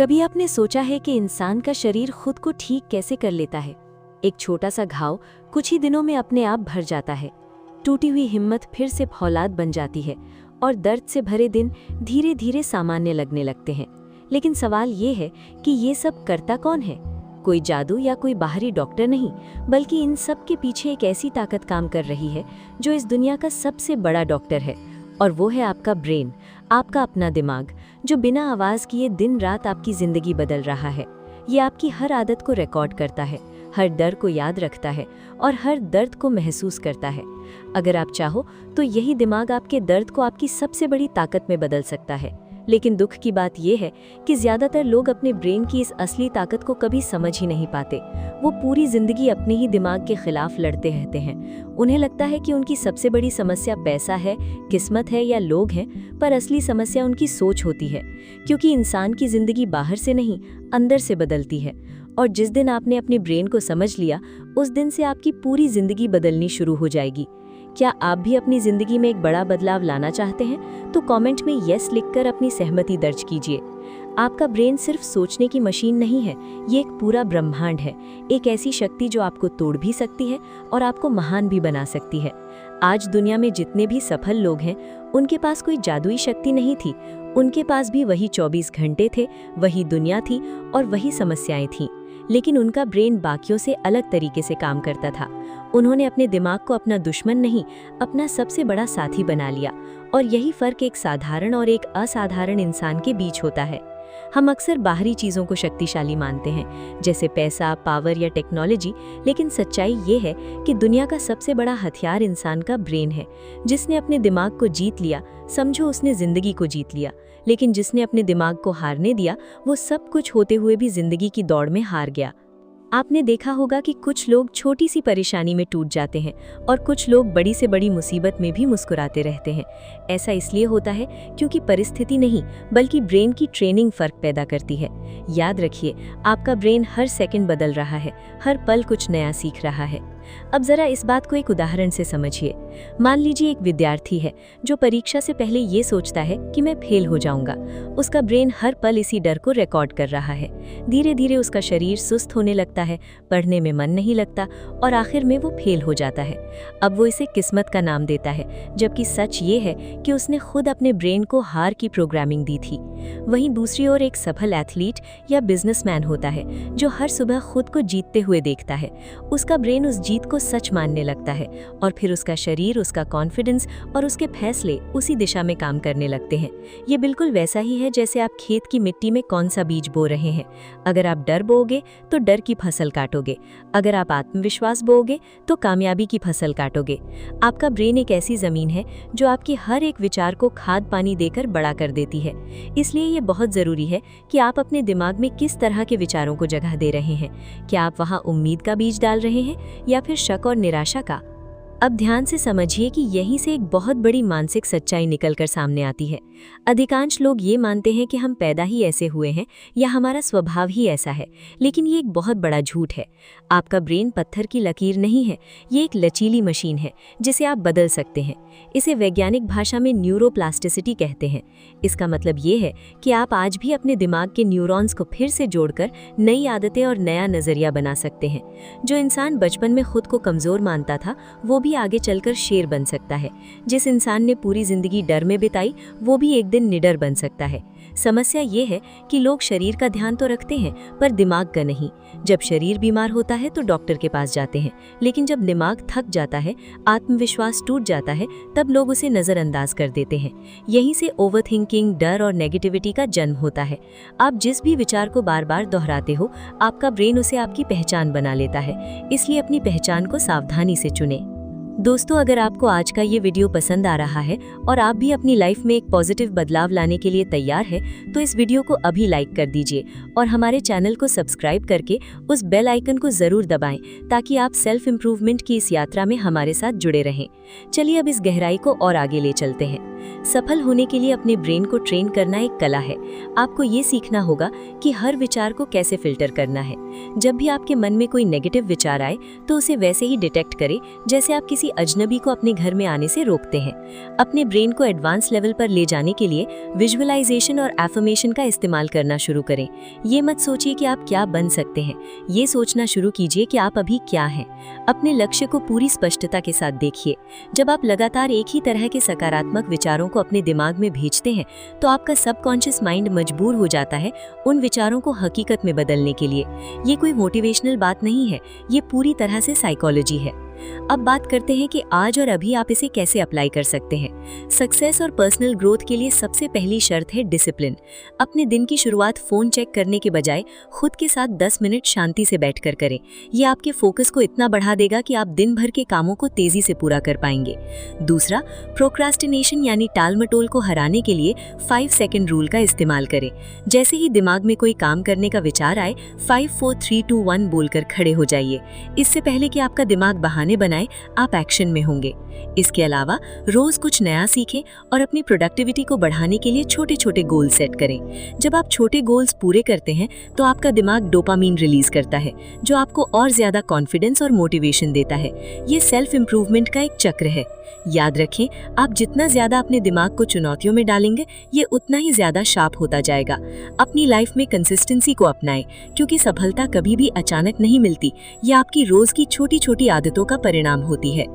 कभी आपने सोचा है कि इंसान का शरीर खुद को ठीक कैसे कर लेता है? एक छोटा सा घाव कुछ ही दिनों में अपने आप भर जाता है। टूटी हुई हिम्मत फिर से फौलाद बन जाती है और दर्द से भरे दिन धीरे धीरे सामान्य लगने लगते हैं। लेकिन सवाल ये है कि ये सब करता कौन है? कोई जादू या कोई बाहरी डॉक्टर नहीं, बल्कि इन सब के पीछे एक ऐसी ताकत काम कर रही है जो इस दुनिया का सबसे बड़ा डॉक्टर है, और वो है आपका ब्रेन, आपका अपना दिमाग, जो बिना आवाज़ किए दिन रात आपकी ज़िंदगी बदल रहा है। ये आपकी हर आदत को रिकॉर्ड करता है, हर डर को याद रखता है और हर दर्द को महसूस करता है। अगर आप चाहो तो यही दिमाग आपके दर्द को आपकी सबसे बड़ी ताकत में बदल सकता है। लेकिन दुख की बात यह है कि ज़्यादातर लोग अपने ब्रेन की इस असली ताकत को कभी समझ ही नहीं पाते। वो पूरी ज़िंदगी अपने ही दिमाग के खिलाफ लड़ते रहते हैं। उन्हें लगता है कि उनकी सबसे बड़ी समस्या पैसा है, किस्मत है या लोग हैं, पर असली समस्या उनकी सोच होती है, क्योंकि इंसान की ज़िंदगी बाहर से नहीं, अंदर से बदलती है। और जिस दिन आपने अपने ब्रेन को समझ लिया, उस दिन से आपकी पूरी ज़िंदगी बदलनी शुरू हो जाएगी। क्या आप भी अपनी ज़िंदगी में एक बड़ा बदलाव लाना चाहते हैं? तो कमेंट में यस लिखकर अपनी सहमति दर्ज कीजिए। आपका ब्रेन सिर्फ सोचने की मशीन नहीं है, ये एक पूरा ब्रह्मांड है, एक ऐसी शक्ति जो आपको तोड़ भी सकती है और आपको महान भी बना सकती है। आज दुनिया में जितने भी सफल लोग हैं, उनके पास कोई जादुई शक्ति नहीं थी। उनके पास भी वही 24 घंटे थे, वही दुनिया थी और वही समस्याएं थीं। लेकिन उनका ब्रेन बाकियों से अलग तरीके से काम करता था। उन्होंने अपने दिमाग को अपना दुश्मन नहीं, अपना सबसे बड़ा साथी बना लिया। और यही फर्क एक साधारण और एक असाधारण इंसान के बीच होता है। हम अक्सर बाहरी चीज़ों को शक्तिशाली मानते हैं, जैसे पैसा, पावर या टेक्नोलॉजी, लेकिन सच्चाई ये है कि दुनिया का सबसे बड़ा हथियार इंसान का ब्रेन है। जिसने अपने दिमाग को जीत लिया, समझो उसने ज़िंदगी को जीत लिया। लेकिन जिसने अपने दिमाग को हारने दिया, वो सब कुछ होते हुए भी ज़िंदगी की दौड़ में हार गया। आपने देखा होगा कि कुछ लोग छोटी सी परेशानी में टूट जाते हैं और कुछ लोग बड़ी से बड़ी मुसीबत में भी मुस्कुराते रहते हैं। ऐसा इसलिए होता है क्योंकि परिस्थिति नहीं, बल्कि ब्रेन की ट्रेनिंग फ़र्क पैदा करती है। याद रखिए, आपका ब्रेन हर सेकंड बदल रहा है, हर पल कुछ नया सीख रहा है। अब ज़रा इस बात को एक उदाहरण से समझिए। मान लीजिए एक विद्यार्थी है जो परीक्षा से पहले ये सोचता है कि मैं फेल हो जाऊंगा। उसका ब्रेन हर पल इसी डर को रिकॉर्ड कर रहा है। धीरे धीरे उसका शरीर सुस्त होने लगता है, पढ़ने में मन नहीं लगता और आखिर में वो फेल हो जाता है। अब वो इसे किस्मत का नाम देता है, जबकि सच ये है कि उसने खुद अपने ब्रेन को हार की प्रोग्रामिंग दी थी। वहीं दूसरी ओर एक सफल एथलीट या बिजनेसमैन होता है जो हर सुबह खुद को जीतते हुए देखता है। उसका ब्रेन उस जीत को सच मानने लगता है और फिर उसका शरीर, उसका कॉन्फिडेंस और उसके फैसले उसी दिशा में काम करने लगते हैं। ये बिल्कुल वैसा ही है जैसे आप खेत की मिट्टी में कौन सा बीज बो रहे हैं। अगर आप डर बोओगे तो डर की फसल काटोगे, अगर आप आत्मविश्वास बोओगे तो कामयाबी की फसल काटोगे। आपका ब्रेन एक ऐसी जमीन है जो आपके हर एक विचार को खाद पानी देकर बड़ा कर देती है। इसलिए ये बहुत ज़रूरी है कि आप अपने दिमाग में किस तरह के विचारों को जगह दे रहे हैं। क्या आप वहाँ उम्मीद का बीज डाल रहे हैं या फिर शक और निराशा का? अब ध्यान से समझिए कि यहीं से एक बहुत बड़ी मानसिक सच्चाई निकलकर सामने आती है। अधिकांश लोग ये मानते हैं कि हम पैदा ही ऐसे हुए हैं या हमारा स्वभाव ही ऐसा है, लेकिन ये एक बहुत बड़ा झूठ है। आपका ब्रेन पत्थर की लकीर नहीं है, ये एक लचीली मशीन है जिसे आप बदल सकते हैं। इसे वैज्ञानिक भाषा में न्यूरोप्लास्टिसिटी कहते हैं। इसका मतलब ये है कि आप आज भी अपने दिमाग के न्यूरॉन्स को फिर से जोड़कर नई आदतें और नया नज़रिया बना सकते हैं। जो इंसान बचपन में खुद को कमज़ोर मानता था, वो भी आगे चलकर शेर बन सकता है। जिस इंसान ने पूरी जिंदगी डर में बिताई, वो भी एक दिन निडर बन सकता है। समस्या ये है कि लोग शरीर का ध्यान तो रखते हैं, पर दिमाग का नहीं। जब शरीर बीमार होता है तो डॉक्टर के पास जाते हैं, लेकिन जब दिमाग थक जाता है, आत्मविश्वास टूट जाता है, तब लोग उसे नज़रअंदाज कर देते हैं। यहीं से ओवरथिंकिंग, डर और नेगेटिविटी का जन्म होता है। आप जिस भी विचार को बार बार दोहराते हो, आपका ब्रेन उसे आपकी पहचान बना लेता है। इसलिए अपनी पहचान को सावधानी से चुनें। दोस्तों, अगर आपको आज का ये वीडियो पसंद आ रहा है और आप भी अपनी लाइफ में एक पॉजिटिव बदलाव लाने के लिए तैयार है, तो इस वीडियो को अभी लाइक कर दीजिए और हमारे चैनल को सब्सक्राइब करके उस बेल आइकन को ज़रूर दबाएं, ताकि आप सेल्फ इम्प्रूवमेंट की इस यात्रा में हमारे साथ जुड़े रहें। चलिए अब इस गहराई को और आगे ले चलते हैं। सफल होने के लिए अपने ब्रेन को ट्रेन करना एक कला है। आपको ये सीखना होगा कि हर विचार को कैसे फिल्टर करना है। जब भी आपके मन में कोई नेगेटिव विचार आए, तो उसे वैसे ही डिटेक्ट करें जैसे आप किसी किसी अजनबी को अपने घर में आने से रोकते हैं। अपने ब्रेन को एडवांस लेवल पर ले जाने के लिए विजुअलाइजेशन और एफर्मेशन का इस्तेमाल करना शुरू करें। ये मत सोचिए कि आप क्या बन सकते हैं, ये सोचना शुरू कीजिए कि आप अभी क्या हैं। अपने लक्ष्य को पूरी स्पष्टता के साथ देखिए। जब आप लगातार एक ही तरह के सकारात्मक विचारों को अपने दिमाग में भेजते हैं तो आपका सबकॉन्शियस माइंड मजबूर हो जाता है उन विचारों को हकीकत में बदलने के लिए। ये कोई मोटिवेशनल बात नहीं है, ये पूरी तरह से साइकोलॉजी है। अब बात करते हैं कि आज और अभी आप इसे कैसे अप्लाई कर सकते हैं। सक्सेस और पर्सनल ग्रोथ के लिए सबसे पहली शर्त है डिसिप्लिन। अपने दिन की शुरुआत फोन चेक करने के बजाय खुद के साथ 10 मिनट शांति से बैठकर करें। ये आपके फोकस को इतना बढ़ा देगा कि आप दिन भर के कामों को तेजी से पूरा कर पाएंगे। दूसरा, प्रोक्रास्टिनेशन यानी टाल-मटोल को हराने के लिए 5 सेकंड रूल का इस्तेमाल करें। जैसे ही दिमाग में कोई काम करने का विचार आए, 5 4 3 2 1 बोलकर खड़े हो जाइए। इससे पहले कि आपका दिमाग बहाने बनाए, आप एक्शन में होंगे। इसके अलावा रोज कुछ नया सीखें और अपनी प्रोडक्टिविटी को बढ़ाने के लिए छोटे छोटे गोल सेट करें। जब आप छोटे गोल्स पूरे करते हैं तो आपका दिमाग डोपामीन रिलीज करता है, जो आपको और ज्यादा कॉन्फिडेंस और मोटिवेशन देता है। ये सेल्फ इंप्रूवमेंट का एक चक्र है। याद रखें, आप जितना ज्यादा अपने दिमाग को चुनौतियों में डालेंगे, ये उतना ही ज्यादा शार्प होता जाएगा। अपनी लाइफ में कंसिस्टेंसी को अपनाएं, क्योंकि सफलता कभी भी अचानक नहीं मिलती। ये आपकी रोज की छोटी छोटी आदतों का परिणाम होती है।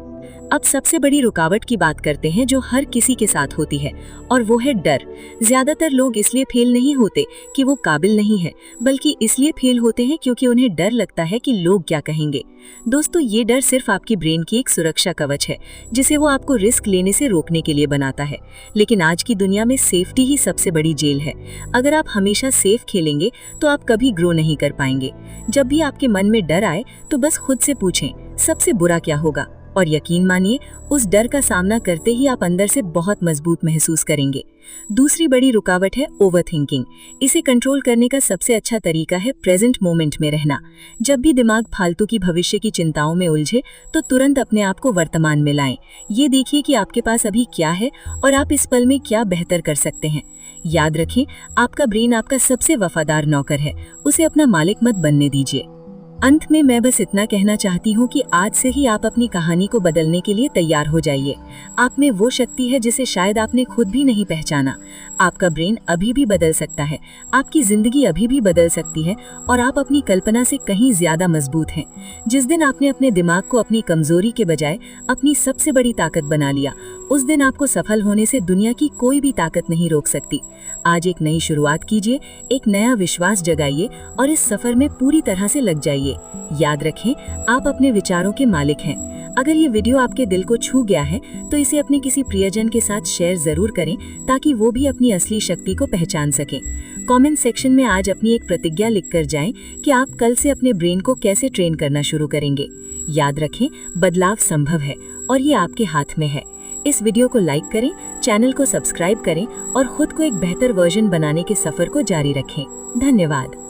अब सबसे बड़ी रुकावट की बात करते हैं जो हर किसी के साथ होती है, और वो है डर। ज्यादातर लोग इसलिए फेल नहीं होते कि वो काबिल नहीं है, बल्कि इसलिए फेल होते हैं क्योंकि उन्हें डर लगता है कि लोग क्या कहेंगे। दोस्तों, ये डर सिर्फ आपकी ब्रेन की एक सुरक्षा कवच है, जिसे वो आपको रिस्क लेने से रोकने के लिए बनाता है। लेकिन आज की दुनिया में सेफ्टी ही सबसे बड़ी जेल है। अगर आप हमेशा सेफ खेलेंगे तो आप कभी ग्रो नहीं कर पाएंगे। जब भी आपके मन में डर आए तो बस खुद से पूछें, सबसे बुरा क्या होगा, और यकीन मानिए, उस डर का सामना करते ही आप अंदर से बहुत मजबूत महसूस करेंगे। दूसरी बड़ी रुकावट है ओवरथिंकिंग। इसे कंट्रोल करने का सबसे अच्छा तरीका है प्रेजेंट मोमेंट में रहना। जब भी दिमाग फालतू की भविष्य की चिंताओं में उलझे तो तुरंत अपने आप को वर्तमान में लाएं। ये देखिए कि आपके पास अभी क्या है और आप इस पल में क्या बेहतर कर सकते हैं। याद रखें, आपका ब्रेन आपका सबसे वफादार नौकर है, उसे अपना मालिक मत बनने दीजिए। अंत में मैं बस इतना कहना चाहती हूँ कि आज से ही आप अपनी कहानी को बदलने के लिए तैयार हो जाइए। आप में वो शक्ति है जिसे शायद आपने खुद भी नहीं पहचाना। आपका ब्रेन अभी भी बदल सकता है, आपकी जिंदगी अभी भी बदल सकती है, और आप अपनी कल्पना से कहीं ज्यादा मजबूत हैं। जिस दिन आपने अपने दिमाग को अपनी कमजोरी के बजाय अपनी सबसे बड़ी ताकत बना लिया, उस दिन आपको सफल होने से दुनिया की कोई भी ताकत नहीं रोक सकती। आज एक नई शुरुआत कीजिए, एक नया विश्वास जगाइए और इस सफर में पूरी तरह से लग जाइए। याद रखें, आप अपने विचारों के मालिक हैं। अगर ये वीडियो आपके दिल को छू गया है तो इसे अपने किसी प्रियजन के साथ शेयर जरूर करें, ताकि वो भी अपनी असली शक्ति को पहचान सकें। कमेंट सेक्शन में आज अपनी एक प्रतिज्ञा लिखकर जाएं कि आप कल से अपने ब्रेन को कैसे ट्रेन करना शुरू करेंगे। याद रखें, बदलाव संभव है और ये आपके हाथ में है। इस वीडियो को लाइक करें, चैनल को सब्सक्राइब करें और खुद को एक बेहतर वर्जन बनाने के सफर को जारी रखें। धन्यवाद।